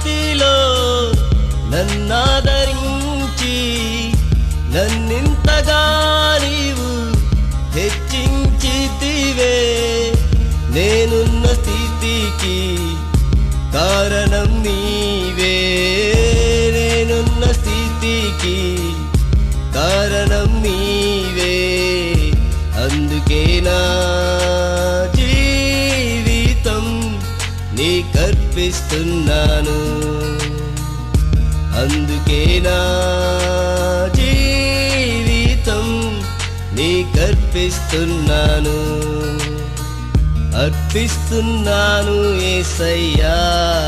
స్థితిలో నన్నాదరించి నన్నింతగా నీవు హెచ్చించితివే. నేనున్న స్థితికి కారణం నీవే, నేనున్న స్థితికి కారణం నీవే. అందుకే నా జీవితం నీకర్పిస్తున్నాను, అందుకే నా జీవితం నీకర్పిస్తున్నాను, అర్పిస్తున్నాను యేసయ్యా.